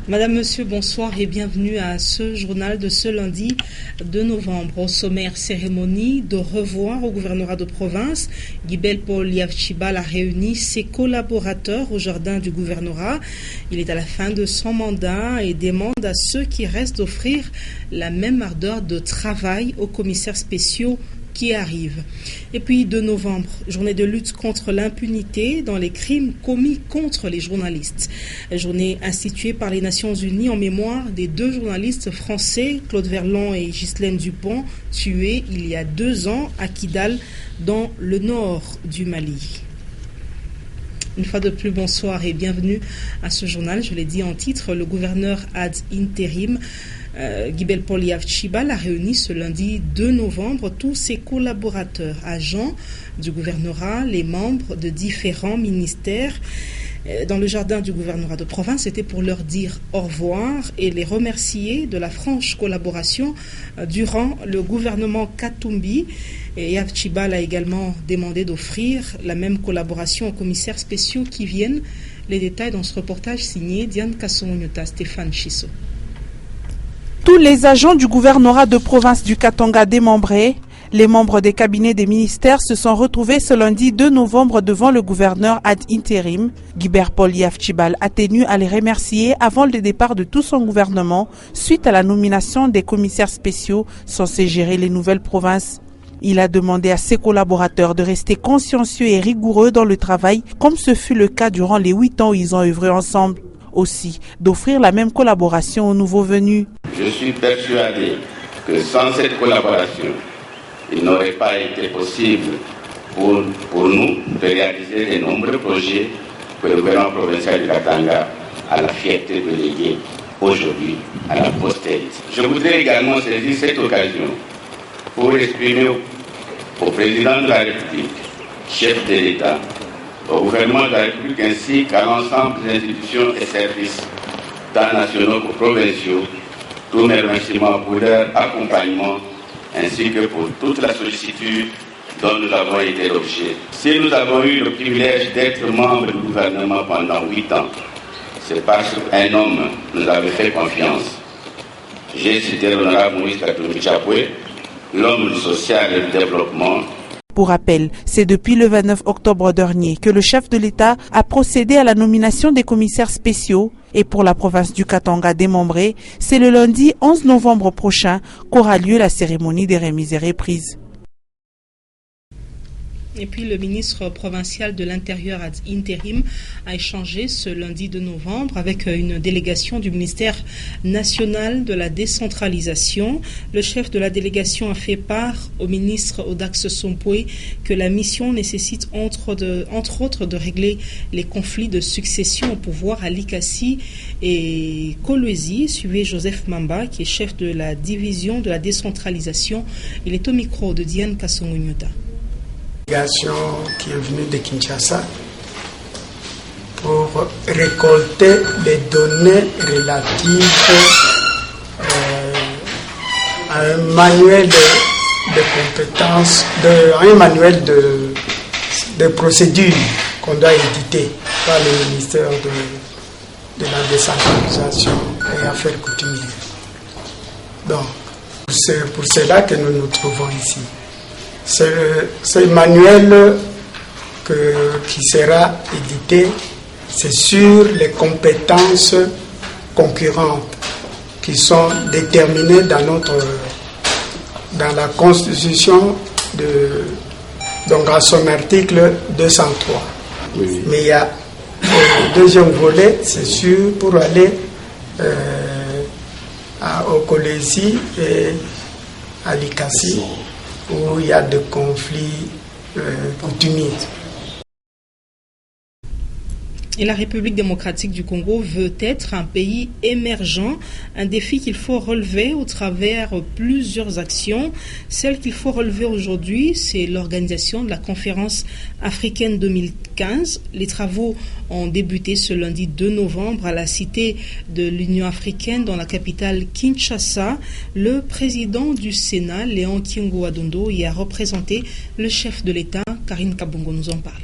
Madame, Monsieur, bonsoir et bienvenue à ce journal de ce lundi 2 novembre. Au sommaire, cérémonie de revoir au gouvernorat de province. Guibel Paul Yavchibal a réuni ses collaborateurs au jardin du gouvernorat. Il est à la fin de son mandat et demande à ceux qui restent d'offrir la même ardeur de travail aux commissaires spéciaux qui arrive. Et puis 2 novembre, journée de lutte contre l'impunité dans les crimes commis contre les journalistes. Journée instituée par les Nations Unies en mémoire des 2 journalistes français, Claude Verlon et Ghislaine Dupont, tués il y a 2 ans à Kidal, dans le nord du Mali. Une fois de plus, bonsoir et bienvenue à ce journal. Je l'ai dit en titre, le gouverneur ad intérim Guibel Paul Yavchibal a réuni ce lundi 2 novembre tous ses collaborateurs, agents du gouvernorat, les membres de différents ministères dans le jardin du gouvernorat de province. C'était pour leur dire au revoir et les remercier de la franche collaboration durant le gouvernement Katumbi. Et Yavchibal a également demandé d'offrir la même collaboration aux commissaires spéciaux qui viennent. Les détails dans ce reportage signé Diane Kassongonyota, Stéphane Chisso. Tous les agents du gouvernorat de province du Katanga démembrés, les membres des cabinets des ministères se sont retrouvés ce lundi 2 novembre devant le gouverneur ad intérim. Guibert Paul Yavchibal a tenu à les remercier avant le départ de tout son gouvernement suite à la nomination des commissaires spéciaux censés gérer les nouvelles provinces. Il a demandé à ses collaborateurs de rester consciencieux et rigoureux dans le travail, comme ce fut le cas durant les 8 ans où ils ont œuvré ensemble. Aussi, d'offrir la même collaboration aux nouveaux venus. Je suis persuadé que sans cette collaboration, il n'aurait pas été possible pour nous de réaliser les nombreux projets que le gouvernement provincial du Katanga a la fierté de léguer aujourd'hui à la postérité. Je voudrais également saisir cette occasion pour exprimer au président de la République, chef de l'État, au gouvernement de la République ainsi qu'à l'ensemble des institutions et services, tant nationaux que provinciaux, tous mes remerciements pour leur accompagnement ainsi que pour toute la sollicitude dont nous avons été l'objet. Si nous avons eu le privilège d'être membres du gouvernement pendant 8 ans, c'est parce qu'un homme nous avait fait confiance. J'ai cité l'honorable Moïse Katumbi Chapwe, l'homme du social et du développement. Pour rappel, c'est depuis le 29 octobre dernier que le chef de l'État a procédé à la nomination des commissaires spéciaux et pour la province du Katanga démembrée, c'est le lundi 11 novembre prochain qu'aura lieu la cérémonie des remises et reprises. Et puis le ministre provincial de l'Intérieur ad intérim a échangé ce lundi 2 novembre avec une délégation du ministère national de la décentralisation. Le chef de la délégation a fait part au ministre Odax Sompoué que la mission nécessite entre autres de régler les conflits de succession au pouvoir à Likasi et Kolwezi. Suivez Joseph Mamba qui est chef de la division de la décentralisation. Il est au micro de Diane Kassongonyota. Qui est venue de Kinshasa pour récolter les données relatives à un manuel de compétences, un manuel de procédures qu'on doit éditer par le ministère de la décentralisation et affaires coutumières. Donc, c'est pour cela que nous nous trouvons ici. Ce manuel qui sera édité, c'est sur les compétences concurrentes qui sont déterminées dans la Constitution, donc à son article 203. Oui. Mais il y a le deuxième volet, c'est sûr, pour aller au Kolwezi et à Likasi, où il y a des conflits coutumiers. Et la République démocratique du Congo veut être un pays émergent, un défi qu'il faut relever au travers plusieurs actions. Celle qu'il faut relever aujourd'hui, c'est l'organisation de la conférence africaine 2015. Les travaux ont débuté ce lundi 2 novembre à la cité de l'Union africaine dans la capitale Kinshasa. Le président du Sénat, Léon Kingo Adondo, y a représenté le chef de l'État, Karine Kabongo nous en parle.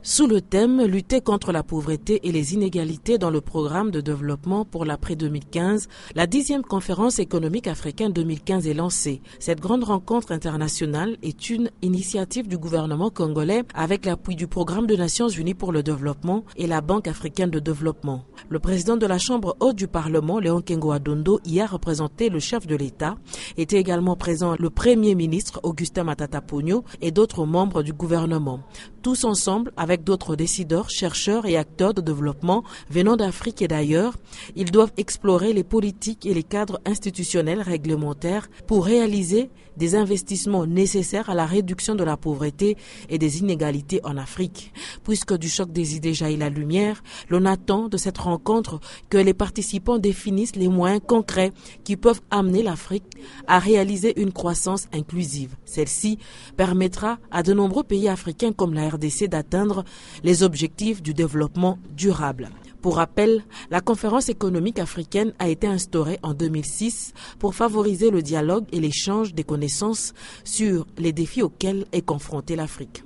Sous le thème « Lutter contre la pauvreté et les inégalités dans le programme de développement pour l'après-2015 », la 10e conférence économique africaine 2015 est lancée. Cette grande rencontre internationale est une initiative du gouvernement congolais avec l'appui du Programme des Nations Unies pour le développement et la Banque africaine de développement. Le président de la Chambre haute du Parlement, Léon Kengo Adondo, y a représenté le chef de l'État. Était également présent le Premier ministre Augustin Matata Ponyo et d'autres membres du gouvernement. Tous ensemble, avec d'autres décideurs, chercheurs et acteurs de développement venant d'Afrique et d'ailleurs, ils doivent explorer les politiques et les cadres institutionnels réglementaires pour réaliser des investissements nécessaires à la réduction de la pauvreté et des inégalités en Afrique. Puisque du choc des idées jaillit la lumière, l'on attend de cette rencontre que les participants définissent les moyens concrets qui peuvent amener l'Afrique à réaliser une croissance inclusive. Celle-ci permettra à de nombreux pays africains comme la RDC d'atteindre les objectifs du développement durable. Pour rappel, la conférence économique africaine a été instaurée en 2006 pour favoriser le dialogue et l'échange des connaissances sur les défis auxquels est confrontée l'Afrique.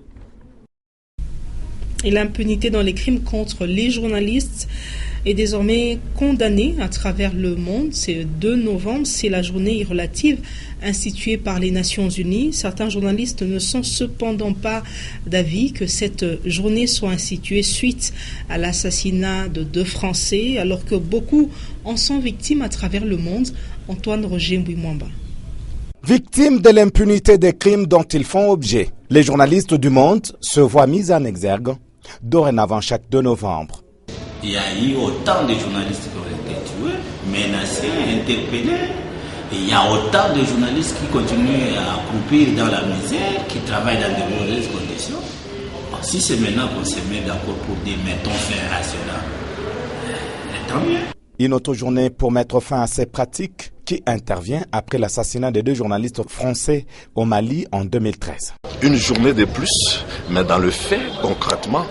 Et l'impunité dans les crimes contre les journalistes est désormais condamnée à travers le monde. C'est le 2 novembre, c'est la journée relative instituée par les Nations Unies. Certains journalistes ne sont cependant pas d'avis que cette journée soit instituée suite à l'assassinat de 2 Français, alors que beaucoup en sont victimes à travers le monde. Antoine Roger Mbouimwamba. Victimes de l'impunité des crimes dont ils font objet, les journalistes du monde se voient mis en exergue dorénavant chaque 2 novembre. Il y a eu autant de journalistes qui ont été tués, menacés, interpellés. Et il y a autant de journalistes qui continuent à croupir dans la misère, qui travaillent dans de mauvaises conditions. Bon, si c'est maintenant qu'on se met d'accord pour dire mettons fin à cela, tant mieux. Une autre journée pour mettre fin à ces pratiques qui intervient après l'assassinat des 2 journalistes français au Mali en 2013. Une journée de plus, mais dans le fait, concrètement,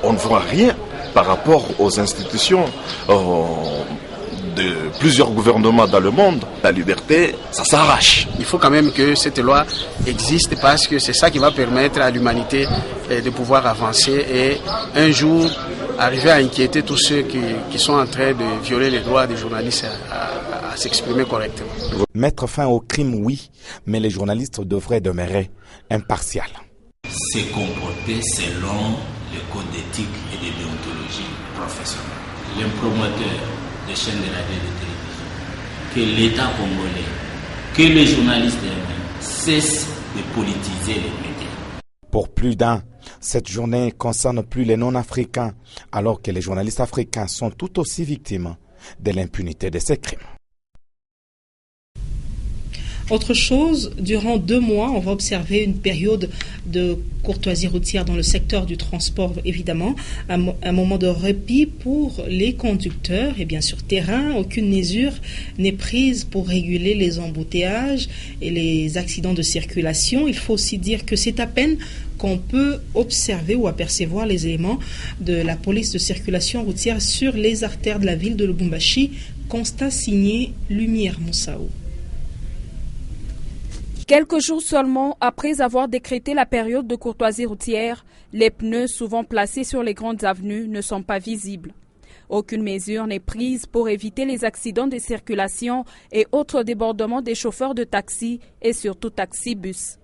on ne voit rien par rapport aux institutions de plusieurs gouvernements dans le monde. La liberté, ça s'arrache. Il faut quand même que cette loi existe parce que c'est ça qui va permettre à l'humanité de pouvoir avancer et un jour arriver à inquiéter tous ceux qui sont en train de violer les droits des journalistes à s'exprimer correctement. Mettre fin au crime, oui, mais les journalistes devraient demeurer impartials. Se comporter selon le code d'éthique et de déontologie professionnelle. Les promoteurs des chaînes de radio et de télévision, que l'État congolais, que les journalistes eux-mêmes cessent de politiser les médias. Pour plus d'un, cette journée ne concerne plus les non-africains, alors que les journalistes africains sont tout aussi victimes de l'impunité de ces crimes. Autre chose, durant 2 mois, on va observer une période de courtoisie routière dans le secteur du transport, évidemment, un moment de répit pour les conducteurs et bien sûr terrain. Aucune mesure n'est prise pour réguler les embouteillages et les accidents de circulation. Il faut aussi dire que c'est à peine qu'on peut observer ou apercevoir les éléments de la police de circulation routière sur les artères de la ville de Lubumbashi. Constat signé Lumière Moussaou. Quelques jours seulement après avoir décrété la période de courtoisie routière, les pneus souvent placés sur les grandes avenues ne sont pas visibles. Aucune mesure n'est prise pour éviter les accidents de circulation et autres débordements des chauffeurs de taxi et surtout taxi-bus.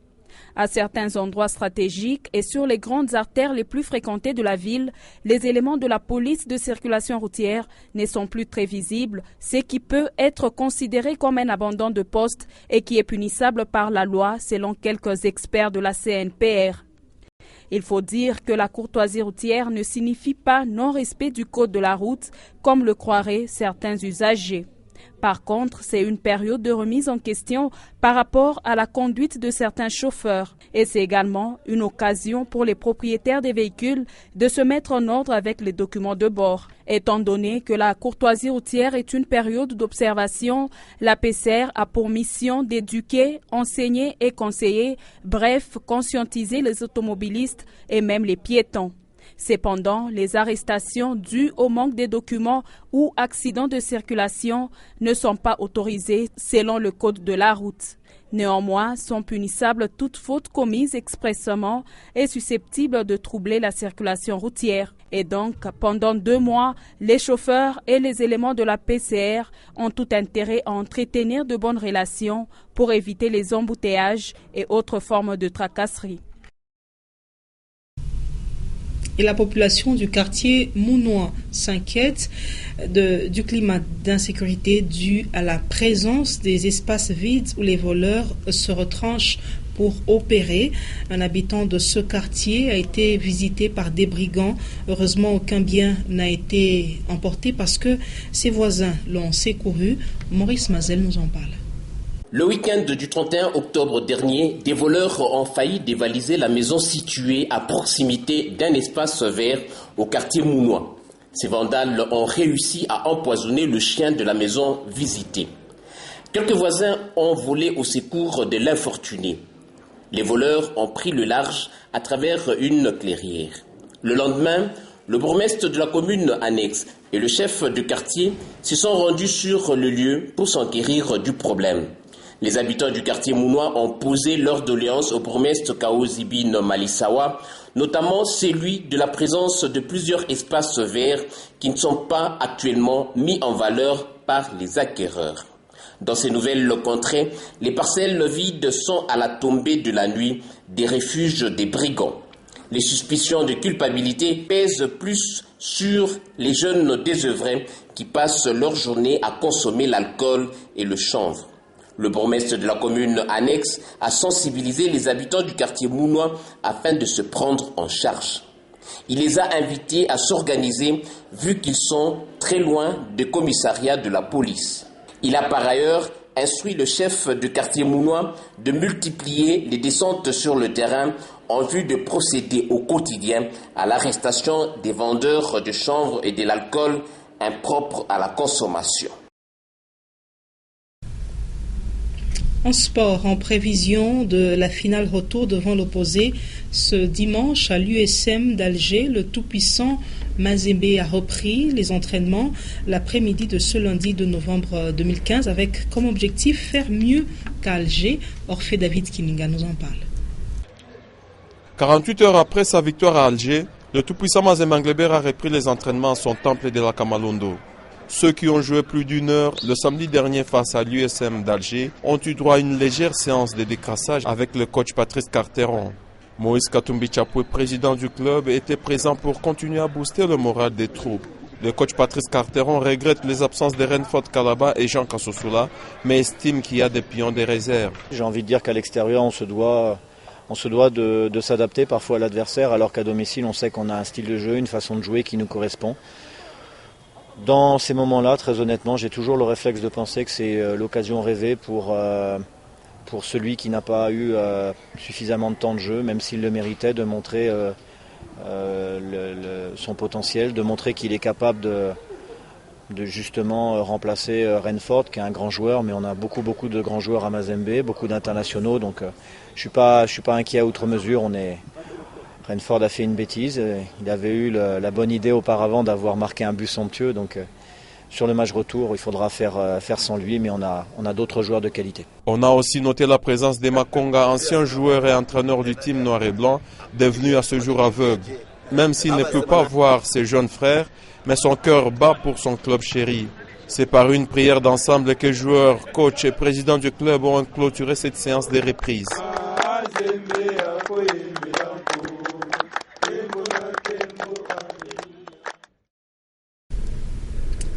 À certains endroits stratégiques et sur les grandes artères les plus fréquentées de la ville, les éléments de la police de circulation routière ne sont plus très visibles, ce qui peut être considéré comme un abandon de poste et qui est punissable par la loi selon quelques experts de la CNPR. Il faut dire que la courtoisie routière ne signifie pas non-respect du code de la route, comme le croiraient certains usagers. Par contre, c'est une période de remise en question par rapport à la conduite de certains chauffeurs. Et c'est également une occasion pour les propriétaires des véhicules de se mettre en ordre avec les documents de bord. Étant donné que la courtoisie routière est une période d'observation, la PCR a pour mission d'éduquer, enseigner et conseiller, bref, conscientiser les automobilistes et même les piétons. Cependant, les arrestations dues au manque de documents ou accidents de circulation ne sont pas autorisées selon le code de la route. Néanmoins, sont punissables toute faute commise expressément et susceptible de troubler la circulation routière. Et donc, pendant 2 mois, les chauffeurs et les éléments de la PCR ont tout intérêt à entretenir de bonnes relations pour éviter les embouteillages et autres formes de tracasserie. Et la population du quartier Mounois s'inquiète du climat d'insécurité dû à la présence des espaces vides où les voleurs se retranchent pour opérer. Un habitant de ce quartier a été visité par des brigands. Heureusement, aucun bien n'a été emporté parce que ses voisins l'ont secouru. Maurice Mazel nous en parle. Le week-end du 31 octobre dernier, des voleurs ont failli dévaliser la maison située à proximité d'un espace vert au quartier Mounois. Ces vandales ont réussi à empoisonner le chien de la maison visitée. Quelques voisins ont volé au secours de l'infortuné. Les voleurs ont pris le large à travers une clairière. Le lendemain, le bourgmestre de la commune annexe et le chef du quartier se sont rendus sur le lieu pour s'enquérir du problème. Les habitants du quartier Mounois ont posé leur doléance au bourgmestre Kaozibine Malisawa, notamment celui de la présence de plusieurs espaces verts qui ne sont pas actuellement mis en valeur par les acquéreurs. Dans ces nouvelles contrées, les parcelles vides sont à la tombée de la nuit des refuges des brigands. Les suspicions de culpabilité pèsent plus sur les jeunes désœuvrés qui passent leur journée à consommer l'alcool et le chanvre. Le bourgmestre de la commune annexe a sensibilisé les habitants du quartier Mounois afin de se prendre en charge. Il les a invités à s'organiser vu qu'ils sont très loin des commissariats de la police. Il a par ailleurs instruit le chef du quartier Mounois de multiplier les descentes sur le terrain en vue de procéder au quotidien à l'arrestation des vendeurs de chanvre et de l'alcool impropres à la consommation. En sport, en prévision de la finale retour devant l'opposé, ce dimanche à l'USM d'Alger, le tout-puissant Mazembe a repris les entraînements l'après-midi de ce lundi de novembre 2015 avec comme objectif faire mieux qu'à Alger. Orphée David Kininga nous en parle. 48 heures après sa victoire à Alger, le tout-puissant Mazembe Anglebert a repris les entraînements à son temple de la Kamalondo. Ceux qui ont joué plus d'1 heure le samedi dernier face à l'USM d'Alger ont eu droit à une légère séance de décrassage avec le coach Patrice Carteron. Moïse Katumbi Chapoué, président du club, était présent pour continuer à booster le moral des troupes. Le coach Patrice Carteron regrette les absences de Renfort Kalaba et Jean Kasosula, mais estime qu'il y a des pions de réserve. J'ai envie de dire qu'à l'extérieur, on se doit de s'adapter parfois à l'adversaire, alors qu'à domicile, on sait qu'on a un style de jeu, une façon de jouer qui nous correspond. Dans ces moments-là, très honnêtement, j'ai toujours le réflexe de penser que c'est l'occasion rêvée pour celui qui n'a pas eu suffisamment de temps de jeu, même s'il le méritait, de montrer son potentiel, de montrer qu'il est capable de justement remplacer Renfort, qui est un grand joueur, mais on a beaucoup de grands joueurs à Mazembe, beaucoup d'internationaux, donc je suis pas inquiet à outre mesure. Renfort a fait une bêtise, il avait eu la bonne idée auparavant d'avoir marqué un but somptueux, donc sur le match retour, il faudra faire sans lui, mais on a d'autres joueurs de qualité. On a aussi noté la présence d'Emma Konga, ancien joueur et entraîneur du team noir et blanc, devenu à ce jour aveugle. Même s'il ne peut pas voir ses jeunes frères, mais son cœur bat pour son club chéri. C'est par une prière d'ensemble que joueurs, coachs et présidents du club ont clôturé cette séance de reprise.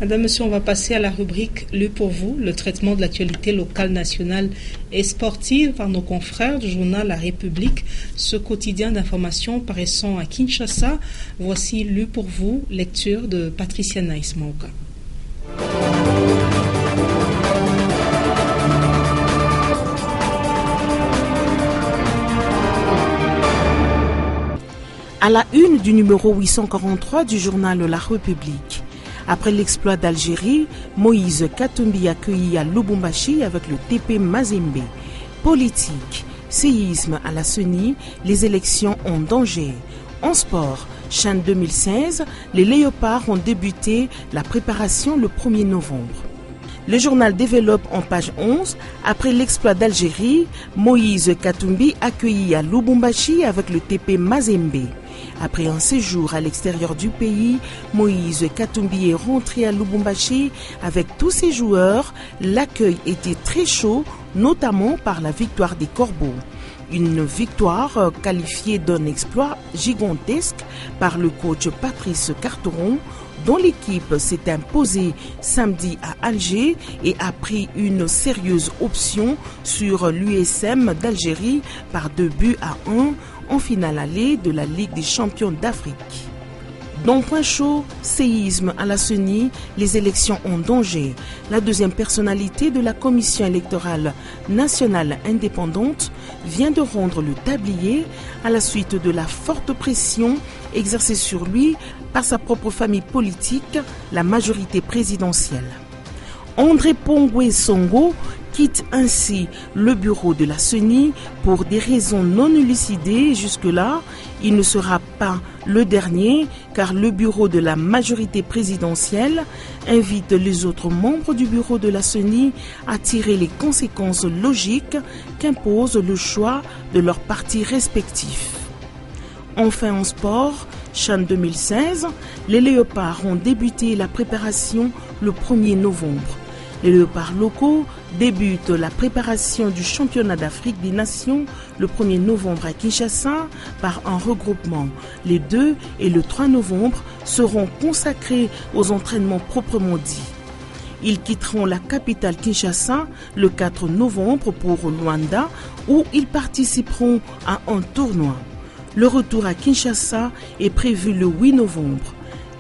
Madame, Monsieur, on va passer à la rubrique « Lu pour vous », le traitement de l'actualité locale, nationale et sportive par nos confrères du journal La République, ce quotidien d'information paraissant à Kinshasa. Voici « Lu pour vous », lecture de Patricia Naïs-Mauka. À la une du numéro 843 du journal La République. Après l'exploit d'Algérie, Moïse Katumbi accueilli à Lubumbashi avec le TP Mazembe. Politique, séisme à la CENI, les élections en danger. En sport, CHAN 2016, les Léopards ont débuté la préparation le 1er novembre. Le journal développe en page 11, après l'exploit d'Algérie, Moïse Katumbi accueilli à Lubumbashi avec le TP Mazembe. Après un séjour à l'extérieur du pays, Moïse Katumbi est rentré à Lubumbashi avec tous ses joueurs. L'accueil était très chaud, notamment par la victoire des Corbeaux. Une victoire qualifiée d'un exploit gigantesque par le coach Patrice Carteron, dont l'équipe s'est imposée samedi à Alger et a pris une sérieuse option sur l'USM d'Algérie par 2-1 en finale allée de la Ligue des champions d'Afrique. Dans Point Chaud, séisme à la CENI, les élections en danger. La deuxième personnalité de la Commission électorale nationale indépendante vient de rendre le tablier à la suite de la forte pression exercée sur lui par sa propre famille politique, la majorité présidentielle. André Pongwe Songo quitte ainsi le bureau de la CENI pour des raisons non élucidées jusque-là. Il ne sera pas le dernier car le bureau de la majorité présidentielle invite les autres membres du bureau de la CENI à tirer les conséquences logiques qu'impose le choix de leurs partis respectifs. Enfin en sport, CHAN 2016, les Léopards ont débuté la préparation le 1er novembre. Les Léopards locaux débutent la préparation du championnat d'Afrique des Nations le 1er novembre à Kinshasa par un regroupement. Les 2 et le 3 novembre seront consacrés aux entraînements proprement dits. Ils quitteront la capitale Kinshasa le 4 novembre pour Luanda où ils participeront à un tournoi. Le retour à Kinshasa est prévu le 8 novembre.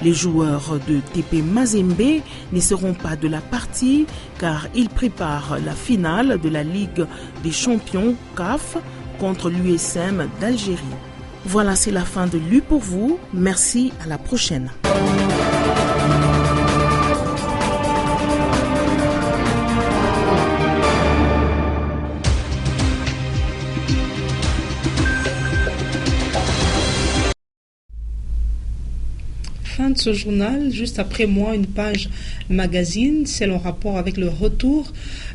Les joueurs de TP Mazembe ne seront pas de la partie car ils préparent la finale de la Ligue des champions CAF contre l'USM d'Algérie. Voilà, c'est la fin de Lu pour vous. Merci, à la prochaine. Fin de ce journal, juste après moi, une page magazine, c'est en rapport avec le retour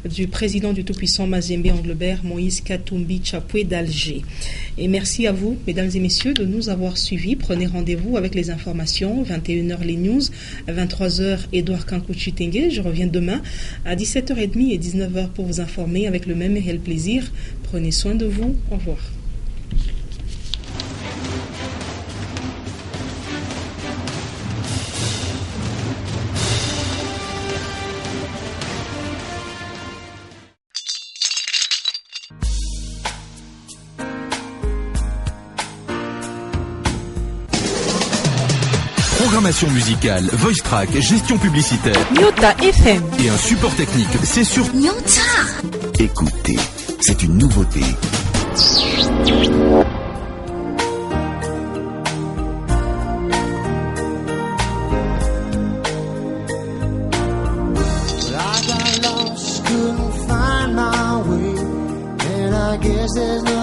du président du tout-puissant Mazembe Englebert, Moïse Katumbi Chapwe d'Alger. Et merci à vous, mesdames et messieurs, de nous avoir suivis. Prenez rendez-vous avec les informations, 21h les news, 23h Edouard Kankou-Chitenge. Je reviens demain à 17h30 et 19h pour vous informer avec le même et réel plaisir. Prenez soin de vous. Au revoir. Programmation musicale, voice track, gestion publicitaire. Nyota FM. Et un support technique, c'est sur Nyota. Écoutez, c'est une nouveauté. There's